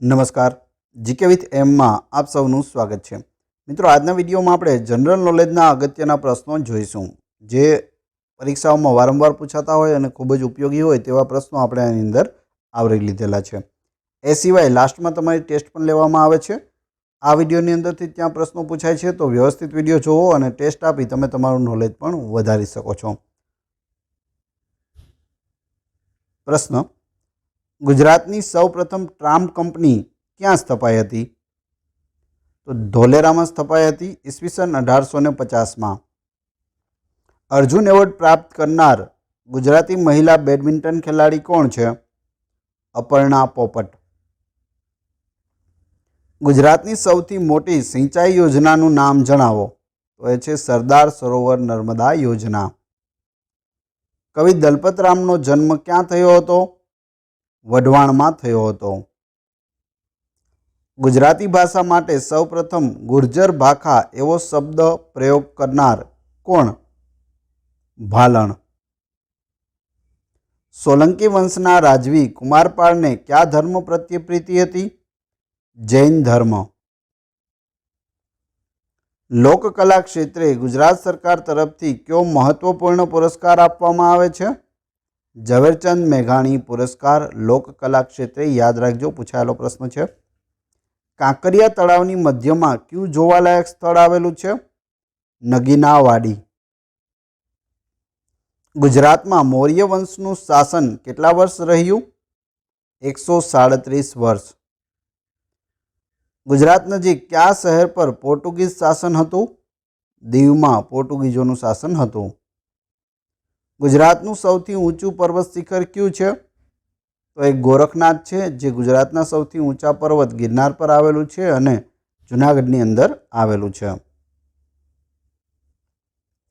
નમસ્કાર, GK with એમમાં આપ સૌનું સ્વાગત છે। મિત્રો, આજના વિડીયોમાં આપણે જનરલ નોલેજના અગત્યના પ્રશ્નો જોઈશું, જે પરીક્ષાઓમાં વારંવાર પૂછાતા હોય અને ખૂબ જ ઉપયોગી હોય તેવા પ્રશ્નો આપણે આની અંદર આવરી લીધેલા છે। એ સિવાય લાસ્ટમાં તમારી ટેસ્ટ પણ લેવામાં આવે છે। આ વિડીયોની અંદરથી ત્યાં પ્રશ્નો પૂછાય છે, તો વ્યવસ્થિત વિડીયો જોવો અને ટેસ્ટ આપી તમે તમારું નોલેજ પણ વધારી શકો છો। પ્રશ્ન: ગુજરાતની સૌપ્રથમ ટ્રામ કંપની ક્યાં સ્થપાઈ હતી? તો ધોલેરામાં સ્થપાઈ હતી ઈસવીસન 1850માં। અર્જુન એવોર્ડ પ્રાપ્ત કરનાર ગુજરાતી મહિલા બેડમિન્ટન ખેલાડી કોણ છે? અપર્ણા પોપટ। ગુજરાતની સૌથી મોટી સિંચાઈ યોજનાનું નામ જણાવો। તો એ છે સરદાર સરોવર નર્મદા યોજના। કવિ દલપતરામનો જન્મ ક્યાં થયો હતો? વઢવાણમાં થયો હતો। ગુજરાતી ભાષા માટે સૌપ્રથમ ગુર્જર ભાખા એવો શબ્દ પ્રયોગ કરનાર કોણ? ભાલણ। સોલંકી વંશના રાજવી કુમારપાળને કયા ધર્મ પ્રત્યે પ્રીતિ હતી? જૈન ધર્મ। લોકકલા ક્ષેત્રે ગુજરાત સરકાર તરફથી કયો મહત્વપૂર્ણ પુરસ્કાર આપવામાં આવે છે? ઝવેરચંદ મેઘાણી પુરસ્કાર લોકકલા ક્ષેત્રે, યાદ રાખજો, પૂછાયેલો પ્રશ્ન છે। કાંકરિયા તળાવની મધ્યમાં કયું જોવાલાયક સ્થળ આવેલું છે? નગીના વાડી। ગુજરાતમાં મૌર્ય વંશનું શાસન કેટલા વર્ષ રહ્યું? 137 વર્ષ। ગુજરાત નજીક કયા શહેર પર પોર્ટુગીઝ શાસન હતું? દીવમાં પોર્ટુગીઝોનું શાસન હતું। ગુજરાતનું સૌથી ઊંચું પર્વત શિખર કયું છે? તો એ ગોરખનાથ છે, જે ગુજરાતના સૌથી ઊંચા પર્વત ગિરનાર પર આવેલું છે અને જૂનાગઢની અંદર આવેલું છે।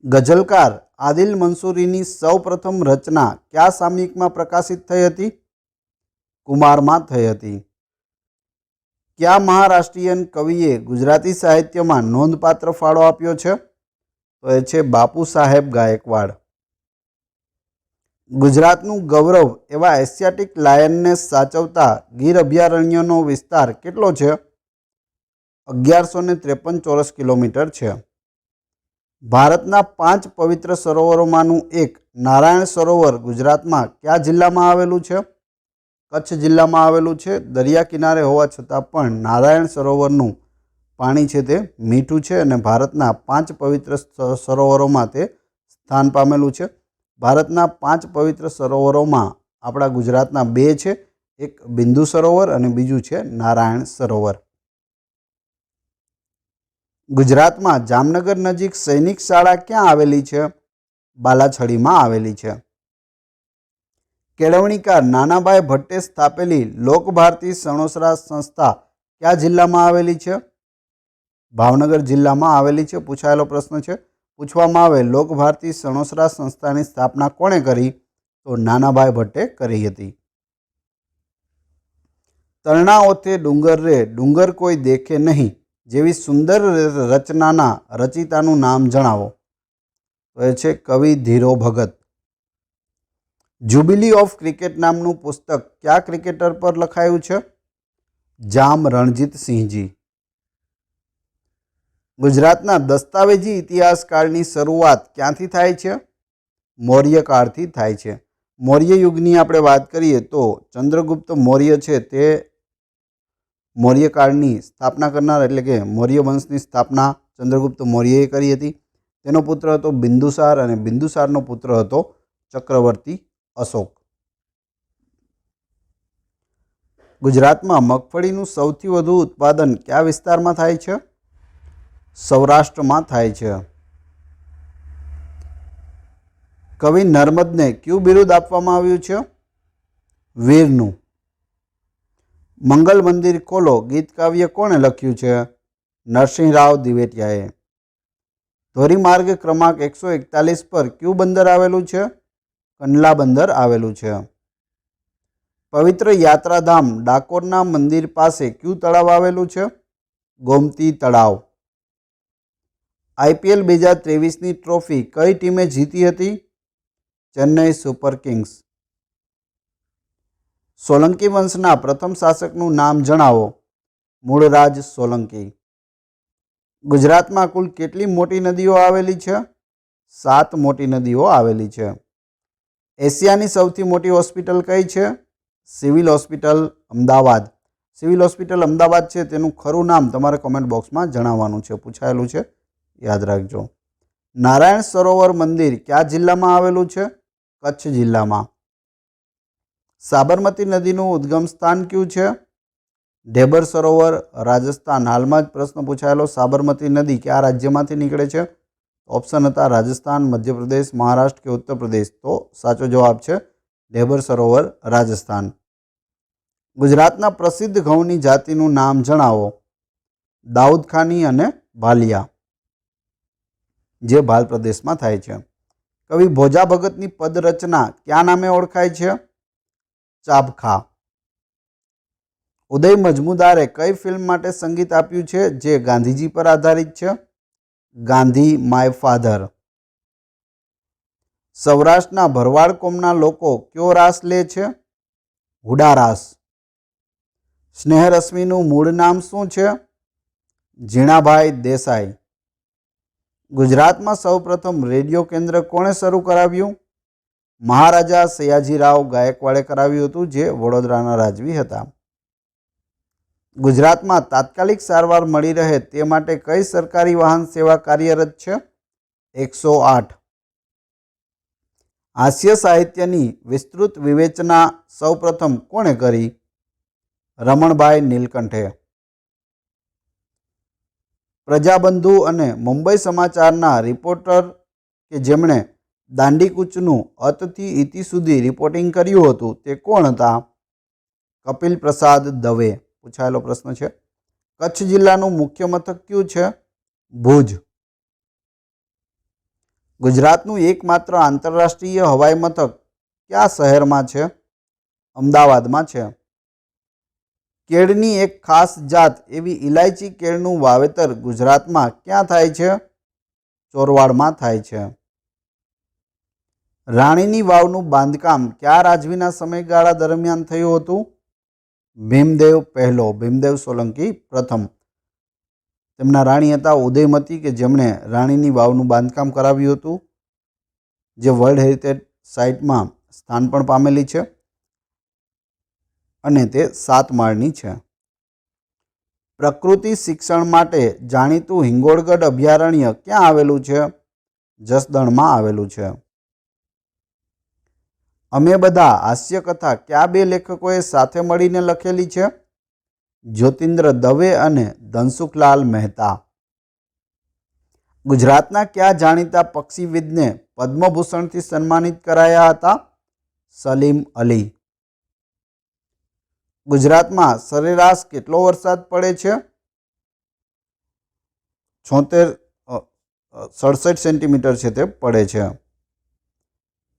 ગઝલકાર આદિલ મંસૂરીની સૌપ્રથમ રચના કયા સામયિકમાં પ્રકાશિત થઈ હતી? કુમારમાં થઈ હતી। કયા મહારાષ્ટ્રીયન કવિએ ગુજરાતી સાહિત્યમાં નોંધપાત્ર ફાળો આપ્યો છે? તો એ છે બાપુ સાહેબ ગાયકવાડ। ગુજરાતનું ગૌરવ એવા એશિયાટિક લાયનને સાચવતા ગીર અભયારણ્યનો વિસ્તાર કેટલો છે? 1153 ચોરસ કિલોમીટર છે। ભારતના 5 પવિત્ર સરોવરોમાંનું એક નારાયણ સરોવર ગુજરાતમાં કયા જિલ્લામાં આવેલું છે? કચ્છ જિલ્લામાં આવેલું છે। દરિયા કિનારે હોવા છતાં પણ નારાયણ સરોવરનું પાણી છે તે મીઠું છે અને ભારતના 5 પવિત્ર સરોવરોમાં તે સ્થાન પામેલું છે। ભારતના 5 પવિત્ર સરોવરોમાં આપણા ગુજરાતના 2 છે, એક બિંદુ સરોવર અને બીજું છે નારાયણ સરોવર। ગુજરાતમાં જામનગર નજીક સૈનિક શાળા ક્યાં આવેલી છે? બાલાછડીમાં આવેલી છે। કેળવણીકાર નાનાભાઈ ભટ્ટે સ્થાપેલી લોકભારતી સણોસરા સંસ્થા કયા જિલ્લામાં આવેલી છે? ભાવનગર જિલ્લામાં આવેલી છે। પૂછાયેલો પ્રશ્ન છે। પૂછવામાં આવે લોકભારતી સણોસરા સંસ્થાની સ્થાપના કોણે કરી? તો નાનાભાઈ ભટ્ટે કરી હતી। તરણા ઓથે ડુંગર રે ડુંગર કોઈ દેખે નહીં જેવી સુંદર રચનાના રચિતાનું નામ જણાવો। તો એ છે કવિ ધીરો ભગત। જ્યુબિલી ઓફ ક્રિકેટ નામનું પુસ્તક કયા ક્રિકેટર પર લખાયું છે? જામ રણજીતસિંહજી। ગુજરાતના દસ્તાવેજી ઇતિહાસકાળની શરૂઆત ક્યાંથી થાય છે? મૌર્ય કાળથી થાય છે। મૌર્ય યુગની આપણે વાત કરીએ તો ચંદ્રગુપ્ત મૌર્ય છે તે મૌર્ય કાળની સ્થાપના કરનાર, એટલે કે મૌર્ય વંશની સ્થાપના ચંદ્રગુપ્ત મૌર્યએ કરી હતી। તેનો પુત્ર હતો બિંદુસાર અને બિંદુસારનો પુત્ર હતો ચક્રવર્તી અશોક। ગુજરાતમાં મગફળીનું સૌથી વધુ ઉત્પાદન કયા વિસ્તારમાં થાય છે? સૌરાષ્ટ્રમાં થાય છે। કવિ નર્મદને કયું બિરુદ આપવામાં આવ્યું છે? વીરનું। મંગલ મંદિર ખોલો ગીત કાવ્ય કોણે લખ્યું છે? નરસિંહરાવ દિવેટિયાએ। ધોરીમાર્ગ ક્રમાંક 141 પર કયું બંદર આવેલું છે? કંડલા બંદર આવેલું છે। પવિત્ર યાત્રાધામ ડાકોરના મંદિર પાસે કયું તળાવ આવેલું છે? ગોમતી તળાવ। IPL 2023ની ટ્રોફી કઈ ટીમે જીતી હતી? Chennai super Kings. સોલંકી વંશના પ્રથમ શાસકનું નામ જણાવો. મૂળરાજ સોલંકી. ગુજરાતમાં કુલ કેટલી મોટી નદીઓ આવેલી છે? 7 મોટી નદીઓ આવેલી છે. એશિયાની સૌથી મોટી હોસ્પિટલ કઈ છે? Civil hospital Ahmedabad. Civil hospital Ahmedabad છે તેનું ખરું નામ તમારે કોમેન્ટ બોક્સમાં જણાવવાનું છે, પૂછાયેલું છે, યાદ રાખજો. નારાયણ સરોવર મંદિર કયા જિલ્લામાં આવેલું છે? કચ્છ જિલ્લામાં. સાબરમતી નદીનું ઉદ્ગમ સ્થાન કયું છે? ઢેબર સરોવર રાજસ્થાન. હાલમાં જ પ્રશ્ન પૂછાયેલો સાબરમતી નદી કયા રાજ્યમાંથી નીકળે છે? ઓપ્શન હતા રાજસ્થાન, મધ્યપ્રદેશ, મહારાષ્ટ્ર કે ઉત્તર પ્રદેશ. તો સાચો જવાબ છે ઢેબર સરોવર રાજસ્થાન. ગુજરાતના પ્રસિદ્ધ ઘઉંની જાતિનું નામ જણાવો. દાઉદખાની અને ભાલિયા, જે ભાલ પ્રદેશમાં થાય છે. કવિ ભોજા ભગતની પદરચના કયા નામે ઓળખાય છે? ચાબખા. ઉદય મજમુદારે કઈ ફિલ્મ માટે સંગીત આપ્યું છે જે ગાંધીજી પર આધારિત છે? Gandhi my father. સૌરાષ્ટ્રના ભરવાડ કોમના લોકો કયો રાસ લે છે? હુડા રાસ. સ્નેહરશ્મિનું મૂળ નામ શું છે? ઝીણાભાઈ દેસાઈ. ગુજરાતમાં સૌપ્રથમ રેડિયો કેન્દ્ર કોણે શરૂ કરાવ્યું? મહારાજા સયાજીરાવ ગાયકવાડે કરાવ્યું હતું, જે વડોદરાના રાજવી હતા. ગુજરાતમાં તાત્કાલિક સારવાર મળી રહે તે માટે કઈ સરકારી વાહન સેવા કાર્યરત છે? 108. હાસ્ય સાહિત્યની વિસ્તૃત વિવેચના સૌપ્રથમ કોણે કરી? રમણભાઈ નીલકંઠે. પ્રજાબંધુ અને મુંબઈ સમાચારના રિપોર્ટર કે જેમણે દાંડીકૂચનું અતથી ઇતિ સુધી રિપોર્ટિંગ કર્યું હતું તે કોણ હતા? કપિલ પ્રસાદ દવે. પૂછાયેલો પ્રશ્ન છે. કચ્છ જિલ્લાનું મુખ્ય મથક કયું છે? ભુજ. ગુજરાતનું એકમાત્ર આંતરરાષ્ટ્રીય હવાઈ મથક કયા શહેરમાં છે? અમદાવાદમાં છે. કેળની એક ખાસ જાત એવી ઇલાયચી કેળનું વાવેતર ગુજરાતમાં ક્યાં થાય છે? ચોરવાડમાં થાય છે. રાણીની વાવનું બાંધકામ કયા રાજવીના સમયગાળા દરમિયાન થયું હતું? ભીમદેવ પહેલો, ભીમદેવ સોલંકી પ્રથમ. તેમના રાણી હતા ઉદયમતી કે જેમણે રાણીની વાવનું બાંધકામ કરાવ્યું હતું, જે વર્લ્ડ હેરિટેજ સાઇટમાં સ્થાન પણ પામેલી છે અને તે 7 માળની છે. પ્રકૃતિ શિક્ષણ માટે જાણીતું હિંગોળગઢ અભયારણ્ય ક્યાં આવેલું છે? જસદણમાં આવેલું છે. અમે બધા હાસ્યકથા કયા 2 લેખકોએ સાથે મળીને લખેલી છે? જ્યોતિન્દ્ર દવે અને ધનસુખલાલ મહેતા. ગુજરાતના કયા જાણીતા પક્ષીવિદને પદ્મભૂષણથી સન્માનિત કરાયા હતા? સલીમ અલી. ગુજરાતમાં સરેરાશ કેટલો વરસાદ પડે છે? 67 સેન્ટીમીટર છે તે પડે છે.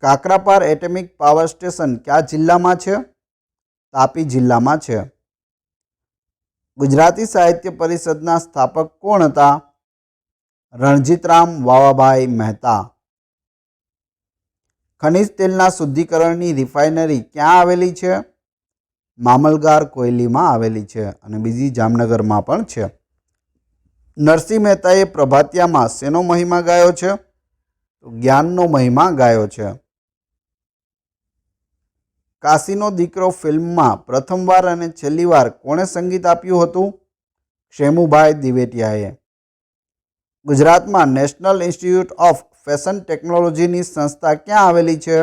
કાકરાપાર એટમિક પાવર સ્ટેશન કયા જિલ્લામાં છે? તાપી જિલ્લામાં છે. ગુજરાતી સાહિત્ય પરિષદના સ્થાપક કોણ હતા? રણજીતરામ વાવાભાઈ મહેતા. ખનિજ તેલના શુદ્ધિકરણની રિફાઇનરી ક્યાં આવેલી છે? મામલગાર કોયલીમાં આવેલી છે અને બીજી જામનગરમાં પણ છે. નરસિંહ મહેતાએ પ્રભાતિયામાં શેનો મહિમા ગાયો છે? તો જ્ઞાનનો મહિમા ગાયો છે. કાશીનો દીકરો ફિલ્મમાં પ્રથમવાર અને છેલ્લી વાર કોણે સંગીત આપ્યું હતું? ક્ષેમુભાઈ દિવેટિયાએ. ગુજરાતમાં નેશનલ ઇન્સ્ટિટ્યૂટ ઓફ ફેશન ટેકનોલોજીની સંસ્થા ક્યાં આવેલી છે?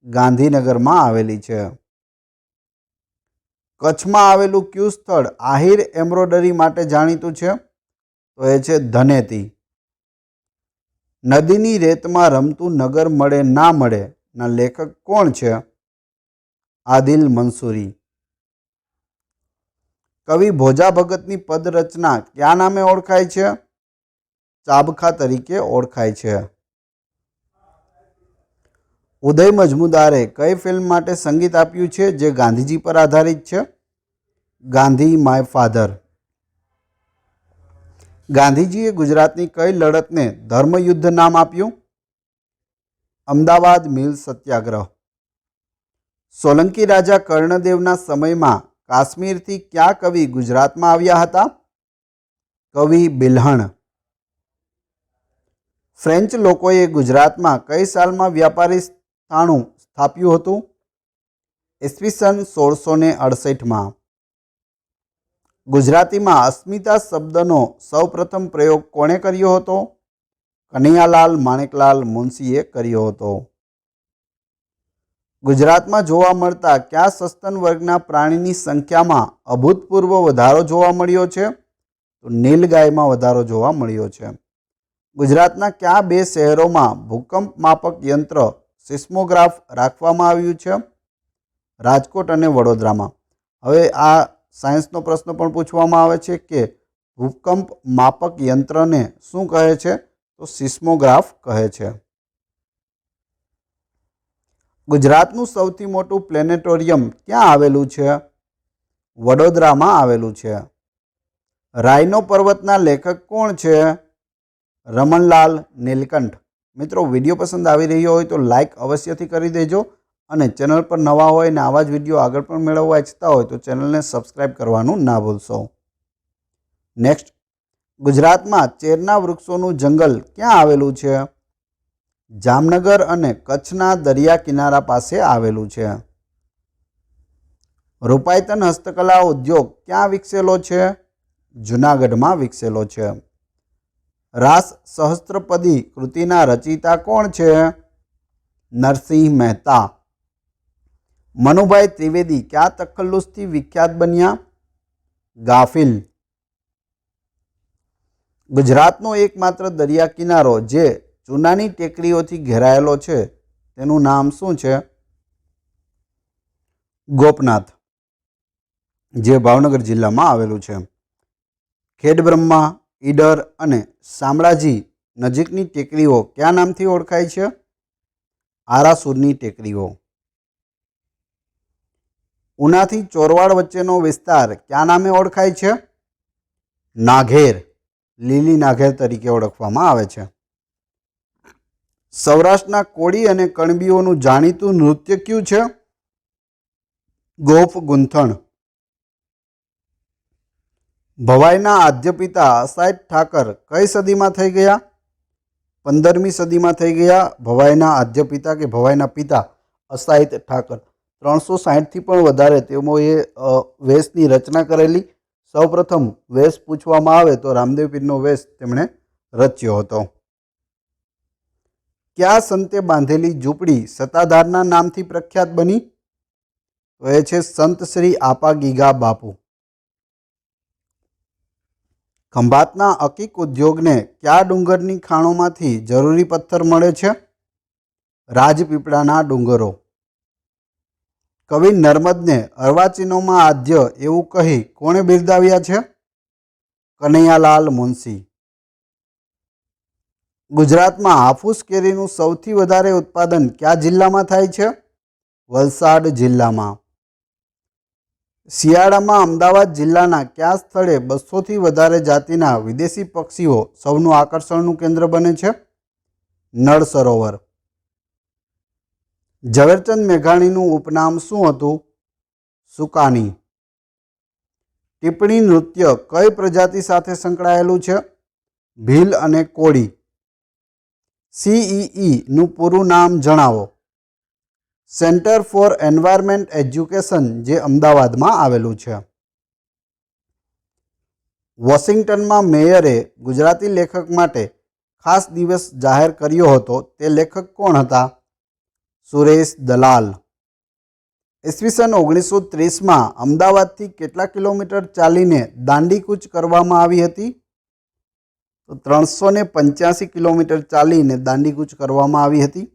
ગાંધીનગરમાં આવેલી છે. કચ્છમાં આવેલું કયું સ્થળ આહિર એમ્બ્રોઇડરી માટે જાણીતું છે? તો એ છે ધનેતી. નદીની રેતમાં રમતું નગર મળે ના મળે ના લેખક કોણ છે? આદિલ મંસૂરી. કવિ ભોજા ભગતની પદરચના કયા નામે ઓળખાય છે? ચાબખા તરીકે ઓળખાય છે. ઉદય મજમુદારે કઈ ફિલ્મ માટે સંગીત આપ્યું છે જે ગાંધીજી પર આધારિત છે? Gandhi my father. ગાંધીજીએ ગુજરાતની કઈ લડતને ધર્મયુદ્ધ નામ આપ્યું? અમદાવાદ મિલ સત્યાગ્રહ. સોલંકી રાજા કર્ણદેવના સમયમાં કાશ્મીરથી કયા કવિ ગુજરાતમાં આવ્યા હતા? કવિ બિલ્હણ. ફ્રેન્ચ લોકોએ ગુજરાતમાં કઈ સાલમાં વ્યાપારી થાણું સ્થાપ્યું હતું? ઈસવીસન 1668માં. ગુજરાતીમાં અસ્મિતા શબ્દનો સૌપ્રથમ પ્રયોગ કોણે કર્યો હતો? કનૈયાલાલ માણેકલાલ મુનશીએ કર્યો હતો. ગુજરાતમાં જોવા મળતા કયા સસ્તન વર્ગના પ્રાણીની સંખ્યામાં અભૂતપૂર્વ વધારો જોવા મળ્યો છે? તો નીલગાયમાં વધારો જોવા મળ્યો છે. ગુજરાતના કયા બે શહેરોમાં ભૂકંપ માપક યંત્ર સિસ્મોગ્રાફ રાખવામાં આવ્યું છે? રાજકોટ અને વડોદરામાં. હવે આ સાયન્સનો પ્રશ્ન પણ પૂછવામાં આવે છે કે ભૂકંપ માપક યંત્રને શું કહે છે? તો સિસ્મોગ્રાફ કહે છે. ગુજરાતનું સૌથી મોટું પ્લેનેટોરિયમ ક્યાં આવેલું છે? વડોદરામાં આવેલું છે. રાયનો પર્વતના લેખક કોણ છે? રમણલાલ નીલકંઠ. મિત્રો, વિડીયો પસંદ આવી રહ્યો હોય તો લાઈક અવશ્યથી કરી દેજો અને ચેનલ પર નવા હોય અને આવા જ વિડીયો આગળ પણ મેળવવા ઈચ્છતા હોય તો ચેનલને સબસ્ક્રાઈબ કરવાનું ના ભૂલશો. નેક્સ્ટ, ગુજરાતમાં ચેરના વૃક્ષોનું જંગલ ક્યાં આવેલું છે? જામનગર અને કચ્છના દરિયા કિનારા પાસે આવેલું છે. રૂપાયતન હસ્તકલા ઉદ્યોગ ક્યાં વિકસેલો છે? જૂનાગઢમાં વિકસેલો છે. રાસ સહસ્ત્રપદી કૃતિના રચયિતા કોણ છે? નરસિંહ મહેતા. મનુભાઈ ત્રિવેદી કયા તખલ્લુસથી વિખ્યાત બન્યા? ગાફિલ. ગુજરાતનો એકમાત્ર દરિયા કિનારો જે ચૂનાની ટેકરીઓથી ઘેરાયેલો છે તેનું નામ શું છે? ગોપનાથ, જે ભાવનગર જિલ્લામાં આવેલું છે. ખેડબ્રહ્મા, ઈડર અને શામળાજી નજીકની ટેકરીઓ કયા નામથી ઓળખાય છે? આરાસુરની ટેકરીઓ. ઉનાથી ચોરવાડ વચ્ચેનો વિસ્તાર કયા નામે ઓળખાય છે? નાઘેર, લીલી નાઘેર તરીકે ઓળખવામાં આવે છે. સૌરાષ્ટ્રના કોળી અને કણબીઓનું જાણીતું નૃત્ય કયું છે? ગોફ ગૂંથણ. ભવાઈના આદ્ય પિતા અસાઈદ ઠાકર કઈ સદીમાં થઈ ગયા? 15મી સદીમાં થઈ ગયા ભવાઈના આદ્ય પિતા કે ભવાઈના પિતા અસાઈદ ઠાકર. 360થી પણ વધારે તેઓએ વેશની રચના કરેલી. સૌપ્રથમ વેશ પૂછવામાં આવે તો રામદેવ પીરનો વેશ તેમણે રચ્યો હતો. કયા સંતે બાંધેલી ઝૂંપડી સત્તાધારના નામથી પ્રખ્યાત બની? તો એ છે સંત શ્રી આપા ગીગા બાપુ. ખંભાતના અકીક ઉદ્યોગને કયા ડુંગરની ખાણોમાંથી જરૂરી પથ્થર મળે છે? રાજપીપળાના ડુંગરો. કવિ નર્મદને અર્વાચીનોમાં આદ્ય એવું કહી કોણે બિરદાવ્યા છે? કનૈયાલાલ મુનશી. ગુજરાતમાં હાફૂસ કેરીનું સૌથી વધારે ઉત્પાદન કયા જિલ્લામાં થાય છે? વલસાડ જિલ્લામાં. શિયાળામાં અમદાવાદ જિલ્લાના કયા સ્થળે 200થી વધારે જાતિના વિદેશી પક્ષીઓ સૌનું આકર્ષણનું કેન્દ્ર બને છે? નળ સરોવર. ઝવેરચંદ મેઘાણીનું ઉપનામ શું હતું? સુકાની. ટીપ્પણી નૃત્ય કઈ પ્રજાતિ સાથે સંકળાયેલું છે? ભીલ અને કોળી. CEE નું પૂરું નામ જણાવો. સેન્ટર ફોર એન્વાયરમેન્ટ એજ્યુકેશન, જે અમદાવાદમાં આવેલું છે. વોશિંગ્ટનમાં મેયરે ગુજરાતી લેખક માટે ખાસ દિવસ જાહેર કર્યો હતો તે લેખક કોણ હતા? સુરેશ દલાલ. ઈસવીસન 1930માં અમદાવાદથી કેટલા કિલોમીટર ચાલીને દાંડીકૂચ કરવામાં આવી હતી? તો 385 કિલોમીટર ચાલીને દાંડીકૂચ કરવામાં આવી હતી.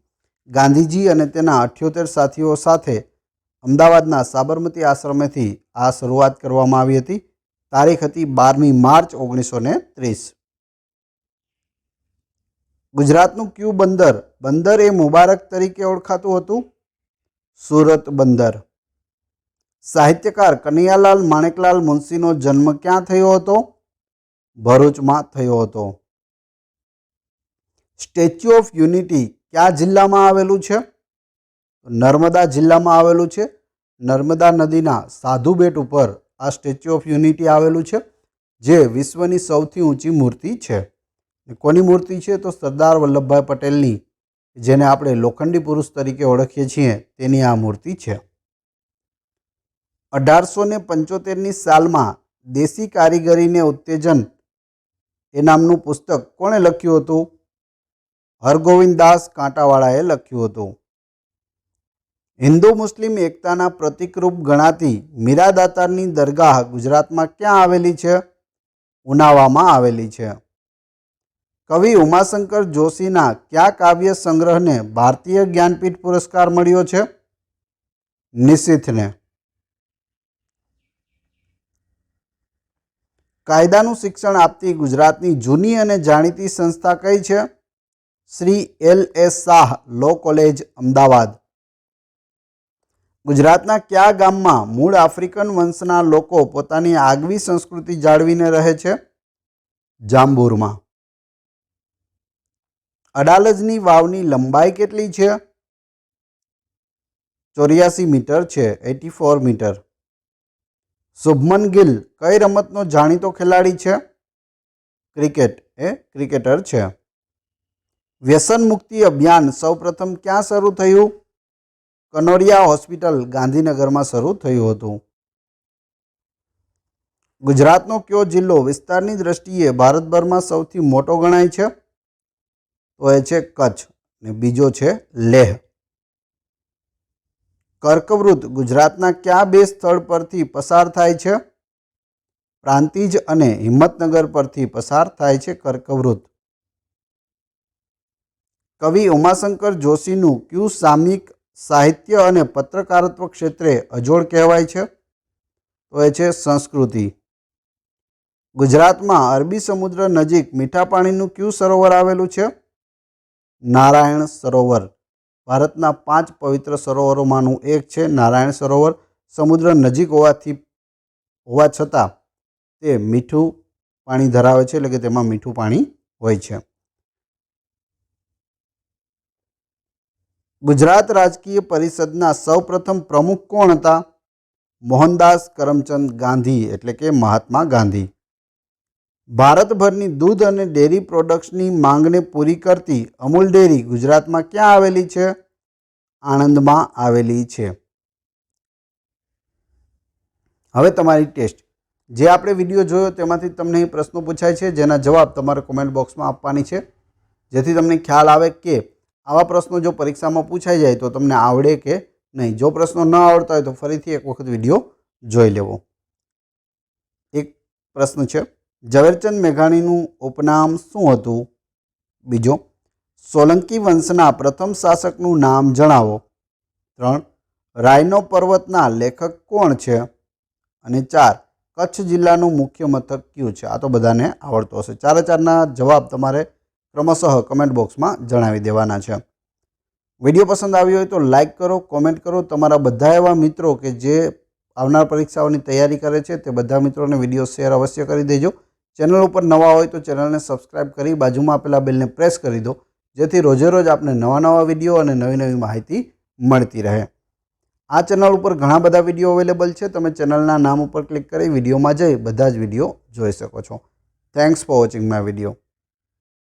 ગાંધીજી અને તેના 78 સાથીઓ સાથે અમદાવાદના સાબરમતી આશ્રમેથી આ શરૂઆત કરવામાં આવી હતી. તારીખ હતી 12મી માર્ચ 1930. ગુજરાતનું કયું બંદર એ મુબારક તરીકે ઓળખાતું હતું? સુરત બંદર. સાહિત્યકાર કનૈયાલાલ માણેકલાલ મુનશીનો જન્મ ક્યાં થયો હતો? ભરૂચમાં થયો હતો. સ્ટેચ્યુ ઓફ યુનિટી કયા જિલ્લામાં આવેલું છે? નર્મદા જિલ્લામાં આવેલું છે. નર્મદા નદીના સાધુ બેટ ઉપર આ સ્ટેચ્યુ ઓફ યુનિટી આવેલું છે, જે વિશ્વની સૌથી ઊંચી મૂર્તિ છે. કોની મૂર્તિ છે? તો સરદાર વલ્લભભાઈ પટેલની, જેને આપણે લોખંડી પુરુષ તરીકે ઓળખીએ છીએ, તેની આ મૂર્તિ છે. 1875ની સાલમાં દેશી કારીગરીને ઉત્તેજન એ નામનું પુસ્તક કોણે લખ્યું હતું? હરગોવિંદદાસ કાંટાવાળાએ લખ્યું હતું. હિન્દુ મુસ્લિમ એકતાના પ્રતિકરૂપ ગણાતી મીરા દાતારની દરગાહ ગુજરાતમાં ક્યાં આવેલી છે? ઉનાવામાં આવેલી છે. કવિ ઉમાશંકર જોશીના કયા કાવ્ય સંગ્રહને ભારતીય જ્ઞાનપીઠ પુરસ્કાર મળ્યો છે? નિશીથને. કાયદાનું શિક્ષણ આપતી ગુજરાતની જૂની અને જાણીતી સંસ્થા કઈ છે? Shri L.S. Shah law college, Ahmedabad. ગુજરાતના કયા ગામમાં મૂળ આફ્રિકન વંશના લોકો પોતાની આગવી સંસ્કૃતિ જાળવીને રહે છે? જાંબુરમાં. અડાલજની વાવની લંબાઈ કેટલી છે? 84 મીટર છે, 84 મીટર. શુભમન ગિલ કઈ રમતનો જાણીતો ખેલાડી છે? ક્રિકેટ, એ ક્રિકેટર છે. વ્યસન મુક્તિ અભિયાન સૌપ્રથમ ક્યાં શરૂ થયું? કનોરિયા હોસ્પિટલ, ગાંધીનગરમાં શરૂ થયું હતું. ગુજરાતનો કયો જિલ્લો વિસ્તારની દ્રષ્ટિએ ભારતભરમાં સૌથી મોટો ગણાય છે? તો એ છે કચ્છ, અને બીજો છે લેહ. કર્કવૃત ગુજરાતના કયા બે સ્થળ પરથી પસાર થાય છે? પ્રાંતિજ અને હિંમતનગર પરથી પસાર થાય છે કર્કવૃત. કવિ ઉમાશંકર જોશીનું કયું સામયિક સાહિત્ય અને પત્રકારત્વ ક્ષેત્રે અજોડ કહેવાય છે? તો એ છે સંસ્કૃતિ. ગુજરાતમાં અરબી સમુદ્ર નજીક મીઠા પાણીનું કયું સરોવર આવેલું છે? નારાયણ સરોવર. ભારતના 5 પવિત્ર સરોવરોમાંનું એક છે નારાયણ સરોવર. સમુદ્ર નજીક હોવા છતાં તે મીઠું પાણી ધરાવે છે, એટલે કે તેમાં મીઠું પાણી હોય છે. ગુજરાત રાજકીય પરિષદના સૌપ્રથમ પ્રમુખ કોણ હતા? મોહનદાસ કરમચંદ ગાંધી, એટલે કે મહાત્મા ગાંધી. ભારતભરની દૂધ અને ડેરી પ્રોડક્ટ્સની માંગને પૂરી કરતી અમૂલ ડેરી ગુજરાતમાં ક્યાં આવેલી છે? આણંદમાં આવેલી છે. હવે તમારી ટેસ્ટ. જે આપણે વિડીયો જોયો તેમાંથી તમને પ્રશ્નો પૂછાય છે, જેના જવાબ તમારે કોમેન્ટ બોક્સમાં આપવાની છે, જેથી તમને ખ્યાલ આવે કે આવા પ્રશ્નો જો પરીક્ષામાં પૂછાઈ જાય તો તમને આવડે કે નહીં. જો પ્રશ્નો ન આવડતા હોય તો ફરીથી એક વખત વિડીયો જોઈ લેવો. એક પ્રશ્ન છે, ઝવેરચંદ મેઘાણીનું ઉપનામ શું હતું? બીજો, સોલંકી વંશના પ્રથમ શાસકનું નામ જણાવો. 3, રાયનો પર્વતના લેખક કોણ છે? અને 4, કચ્છ જિલ્લાનું મુખ્ય મથક કયું છે? આ તો બધાને આવડતો હશે. 4-4ના જવાબ તમારે ક્રમશઃ કમેન્ટ બોક્સમાં જણાવી દેવાના છે. વિડીયો પસંદ આવ્યો હોય તો લાઇક કરો, કોમેન્ટ કરો. તમારા બધા એવા મિત્રો કે જે આવનાર પરીક્ષાઓની તૈયારી કરે છે તે બધા મિત્રોને વિડીયો શેર અવશ્ય કરી દેજો. ચેનલ ઉપર નવા હોય તો ચેનલને સબસ્ક્રાઈબ કરી બાજુમાં આપેલા બેલને પ્રેસ કરી દો, જેથી રોજે રોજ આપને નવા વિડીયો અને નવી માહિતી મળતી રહે. આ ચેનલ ઉપર ઘણા બધા વિડીયો અવેલેબલ છે. તમે ચેનલના નામ ઉપર ક્લિક કરી વિડીયોમાં જઈ બધા જ વિડીયો જોઈ શકો છો. Thanks for watching my video.